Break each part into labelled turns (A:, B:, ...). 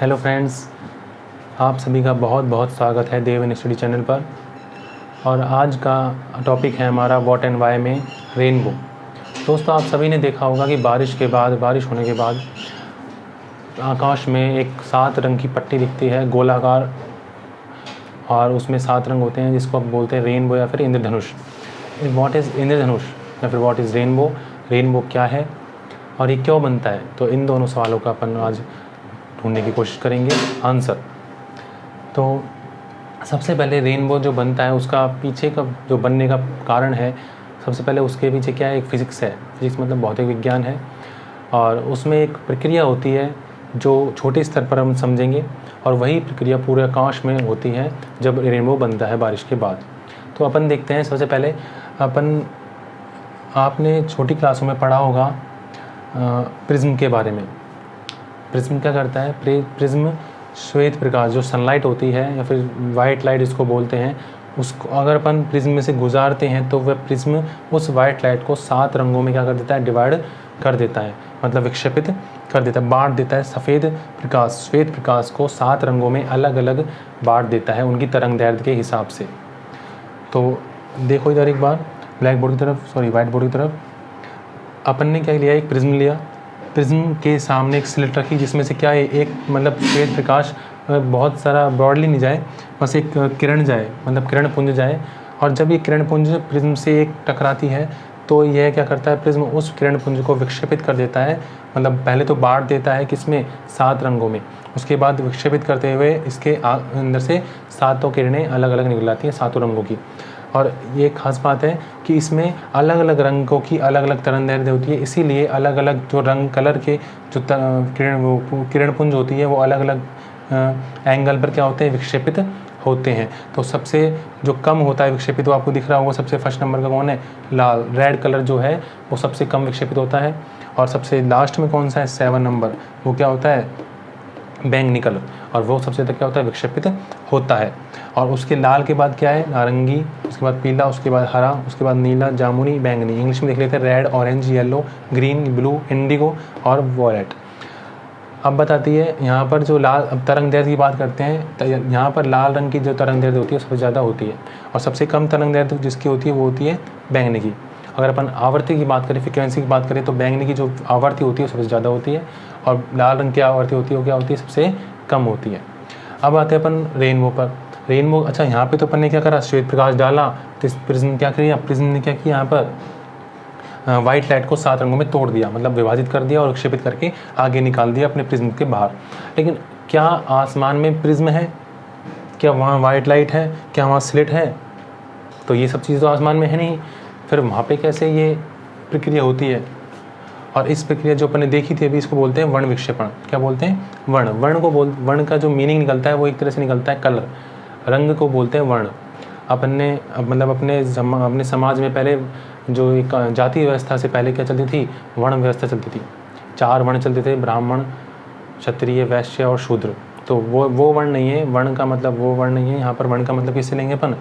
A: Hello friends, आप सभी का बहुत बहुत स्वागत है देव इन स्टडी चैनल पर। और आज का टॉपिक है हमारा व्हाट एंड वाई में रेनबो। दोस्तों, आप सभी ने देखा होगा कि बारिश होने के बाद आकाश में एक 7 रंग की पट्टी दिखती है, गोलाकार, और उसमें 7 रंग होते हैं जिसको आप बोलते हैं रेनबो या फिर इंद्रधनुष। व्हाट इज़ इंद्रधनुष या फिर व्हाट इज़ रेनबो? रेनबो क्या है और ये क्यों बनता है? तो इन दोनों सवालों का अपन आज ढूंढने की कोशिश करेंगे आंसर। तो सबसे पहले रेनबो जो बनता है उसका पीछे का जो बनने का कारण है, सबसे पहले उसके पीछे क्या है, एक फिज़िक्स है। फिज़िक्स मतलब भौतिक विज्ञान है, और उसमें एक प्रक्रिया होती है जो छोटे स्तर पर हम समझेंगे, और वही प्रक्रिया पूरे आकाश में होती है जब रेनबो बनता है बारिश के बाद। तो अपन देखते हैं। सबसे पहले आपने छोटी क्लासों में पढ़ा होगा प्रिज्म के बारे में। प्रिज्म क्या करता है? प्रिज्म श्वेत प्रकाश, जो सनलाइट होती है या फिर वाइट लाइट इसको बोलते हैं, उसको अगर अपन प्रिज्म में से गुजारते हैं तो वह प्रिज्म उस वाइट लाइट को 7 रंगों में क्या कर देता है, डिवाइड कर देता है, मतलब विक्षेपित कर देता है, बांट देता है। श्वेत प्रकाश को 7 रंगों में अलग अलग बांट देता है उनकी तरंगदैर्घ्य के हिसाब से। तो देखो इधर एक बार वाइट बोर्ड की तरफ अपन ने क्या लिया, एक प्रिज्म लिया। प्रिज्म के सामने एक स्लिट रखी जिसमें से क्या है, एक मतलब श्वेत प्रकाश बहुत सारा ब्रॉडली नहीं जाए, बस एक किरण जाए, मतलब किरण पुंज जाए। और जब ये किरण पुंज प्रिज्म से एक टकराती है तो यह क्या करता है, प्रिज्म उस किरण पुंज को विक्षेपित कर देता है। मतलब पहले तो बांट देता है किसमें, 7 रंगों में। उसके बाद विक्षेपित करते हुए इसके अंदर से 7 किरणें अलग अलग निकल आती हैं, 7 रंगों की। और ये खास बात है कि इसमें अलग अलग रंगों की अलग अलग तरंगदैर्घ्य होती है, इसीलिए अलग अलग जो रंग कलर के जो किरण पुंज होती है वो अलग अलग एंगल पर क्या होते हैं, विक्षेपित होते हैं। तो सबसे जो कम होता है विक्षेपित, वो आपको दिख रहा होगा सबसे फर्स्ट नंबर का कौन है, लाल, रेड कलर जो है वो सबसे कम विक्षेपित होता है। और सबसे लास्ट में कौन सा है, 7 नंबर, वो क्या होता है, बैंगनी कलर, और वो सबसे ज़्यादा क्या होता है, विक्षेपित होता है। और उसके लाल के बाद क्या है, नारंगी, उसके बाद पीला, उसके बाद हरा, उसके बाद नीला, जामुनी, बैंगनी। इंग्लिश में देख लेते हैं red, orange, yellow, green, blue, Indigo और वॉयलेट। अब बताती है यहाँ पर जो लाल, अब तरंगदैर्घ्य की बात करते हैं, तो यहाँ पर लाल रंग की जो तरंगदैर्घ्य होती है सबसे ज़्यादा होती है, और सबसे कम तरंगदैर्घ्य जिसकी होती है वो होती है बैंगनी की। अगर अपन आवृत्ति की बात करें, फ्रिक्वेंसी की बात करें, तो बैंगनी की जो आवृत्ति होती है सबसे ज़्यादा होती है, और लाल रंग की आवृत्ति होती है वो क्या होती है, सबसे कम होती है। अब आते हैं अपन रेनबो पर। रेनबो, अच्छा यहाँ पे तो अपन ने क्या करा, श्वेत प्रकाश डाला, तो प्रिज्म क्या किया, प्रिज्म ने क्या किया, यहाँ पर वाइट लाइट को 7 रंगों में तोड़ दिया, मतलब विभाजित कर दिया और विक्षेपित करके आगे निकाल दिया अपने प्रिज्म के बाहर। लेकिन क्या आसमान में प्रिज्म है? क्या वहाँ वाइट लाइट है? क्या वहाँ स्लिट है? तो ये सब चीज़ तो आसमान में है नहीं, फिर वहाँ पे कैसे ये प्रक्रिया होती है? और इस प्रक्रिया जो अपन ने देखी थी अभी, इसको बोलते हैं वर्ण विक्षेपण। क्या बोलते हैं? वर्ण का जो मीनिंग निकलता है वो एक तरह से निकलता है कलर, रंग को बोलते हैं वर्ण। अपन ने मतलब अपने समाज में पहले जो एक जाति व्यवस्था से पहले क्या चलती थी, वर्ण व्यवस्था चलती थी। 4 वर्ण चलते थे, ब्राह्मण, क्षत्रिय, वैश्य और शूद्र। तो वो वर्ण नहीं है, वर्ण का मतलब वो वर्ण नहीं है। यहाँ पर वर्ण का मतलब किससे लेंगे अपन,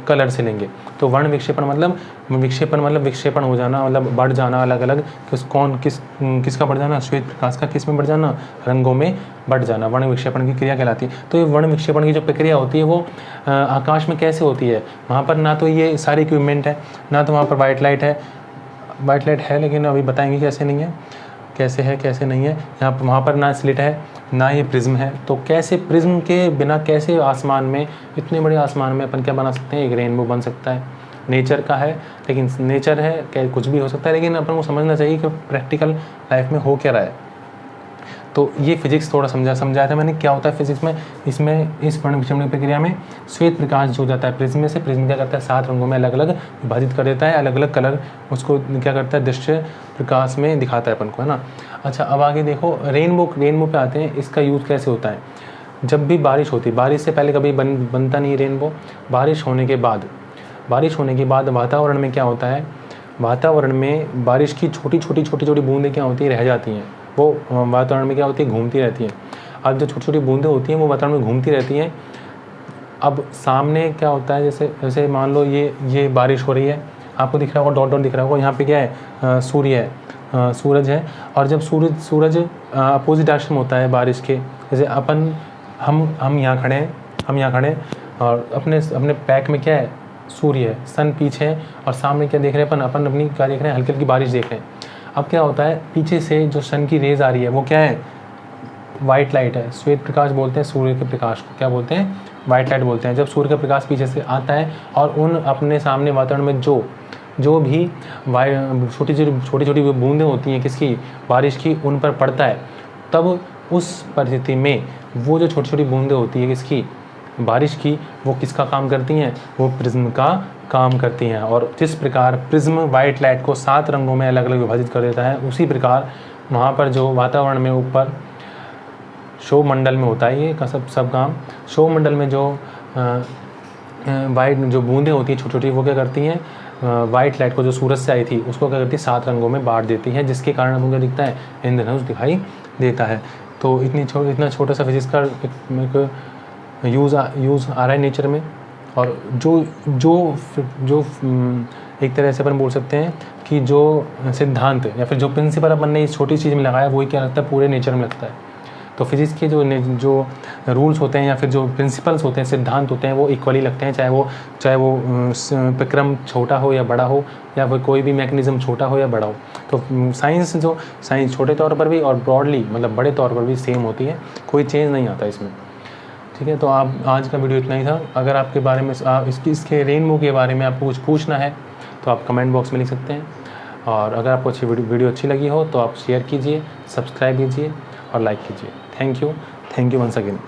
A: कलर से लेंगे। तो वर्ण विक्षेपण मतलब विक्षेपण हो जाना, मतलब बढ़ जाना, अलग अलग किसका बढ़ जाना, श्वेत प्रकाश का किस में बढ़ जाना, रंगों में बढ़ जाना, वर्ण विक्षेपण की क्रिया कहलाती है। तो ये वर्ण विक्षेपण की जो प्रक्रिया होती है वो आकाश में कैसे होती है? वहाँ पर ना तो ये सारे इक्विपमेंट है, ना तो वहाँ पर वाइट लाइट है, लेकिन अभी बताएंगे कैसे नहीं है, कैसे है कैसे नहीं है। यहाँ पर वहाँ पर ना स्लिट है, ना ये प्रिज्म है। तो कैसे प्रिज्म के बिना कैसे आसमान में, इतने बड़े आसमान में अपन क्या बना सकते हैं, एक रेनबो बन सकता है? नेचर का है, लेकिन नेचर है क्या, कुछ भी हो सकता है, लेकिन अपन को समझना चाहिए कि प्रैक्टिकल लाइफ में हो क्या रहा है। तो ये फिजिक्स थोड़ा समझाया था मैंने क्या होता है फिजिक्स में। इसमें इस वर्ण विक्षेपण प्रक्रिया में श्वेत प्रकाश जो जाता है प्रिज्म में से, प्रिज्म क्या करता है, 7 रंगों में अलग अलग विभाजित कर देता है, अलग अलग कलर उसको क्या करता है, दृश्य प्रकाश में दिखाता है अपन को, है ना। अच्छा, अब आगे देखो, रेनबो पे आते हैं। इसका यूज़ कैसे होता है? जब भी बारिश होती है, बारिश से पहले कभी बनता नहीं रेनबो। बारिश होने के बाद वातावरण में क्या होता है, वातावरण में बारिश की छोटी छोटी बूंदें क्या होती है, रह जाती हैं। वो वातावरण में क्या होती है, घूमती रहती हैं। अब जो छोटी छोटी बूंदें होती हैं वो वातावरण में घूमती रहती हैं। अब सामने क्या होता है, जैसे मान लो ये बारिश हो रही है, आपको दिख रहा होगा, डॉट डॉट दिख रहा होगा, यहाँ पे क्या है, सूर्य है। सूरज है। और जब सूरज अपोजिट डायरेक्शन में होता है बारिश के, जैसे हम यहाँ खड़े हैं और अपने बैक में क्या है, सूर्य है, सन पीछे है, और सामने क्या देख रहे हैं अपन अपनी क्या देख रहे हैं, हल्की हल्की बारिश देख रहे हैं। अब क्या होता है, पीछे से जो सन की रेज आ रही है वो क्या है, वाइट लाइट है। श्वेत प्रकाश बोलते हैं सूर्य के प्रकाश को, क्या बोलते हैं, वाइट लाइट बोलते हैं। जब सूर्य का प्रकाश पीछे से आता है और उन अपने सामने वातावरण में जो भी छोटी छोटी बूंदें होती हैं किसकी, बारिश की, उन पर पड़ता है, तब उस परिस्थिति में वो जो छोटी छोटी बूंदें होती है किसकी, बारिश की, वो किसका काम करती हैं, वो प्रिज्म का काम करती हैं। और जिस प्रकार प्रिज्म वाइट लाइट को 7 रंगों में अलग अलग विभाजित कर देता है, उसी प्रकार वहाँ पर जो वातावरण में ऊपर शोभ मंडल में होता है ये सब काम। शोभ मंडल में जो वाइट जो बूंदें होती हैं छोटी छोटी, वो क्या करती हैं, वाइट लाइट को जो सूरज से आई थी उसको क्या करती है, 7 रंगों में बांट देती है, जिसके कारण हमको क्या दिखता है, इंद्रधनुष दिखाई देता है। तो इतना छोटा सा फिजिक्स का एक यूज़ आ रहा है नेचर में। और जो एक तरह से अपन बोल सकते हैं कि जो सिद्धांत या फिर जो प्रिंसिपल अपन ने इस छोटी चीज़ में लगाया, वही क्या लगता है, पूरे नेचर में लगता है। तो फिजिक्स के जो रूल्स होते हैं या फिर जो प्रिंसिपल्स होते हैं, सिद्धांत होते हैं, वो इक्वली लगते हैं, चाहे वो प्रक्रम छोटा हो या बड़ा हो, या फिर कोई भी मैकेनिज्म छोटा हो या बड़ा हो। तो साइंस छोटे तौर पर भी और ब्रॉडली मतलब बड़े तौर पर भी सेम होती है, कोई चेंज नहीं आता इसमें। ठीक है, तो आप आज का वीडियो इतना ही था। अगर आपके बारे में इसके रेनबो के बारे में आपको कुछ पूछना है तो आप कमेंट बॉक्स में लिख सकते हैं। और अगर आपको वीडियो अच्छी लगी हो तो आप शेयर कीजिए, सब्सक्राइब कीजिए और लाइक कीजिए। Thank you once again.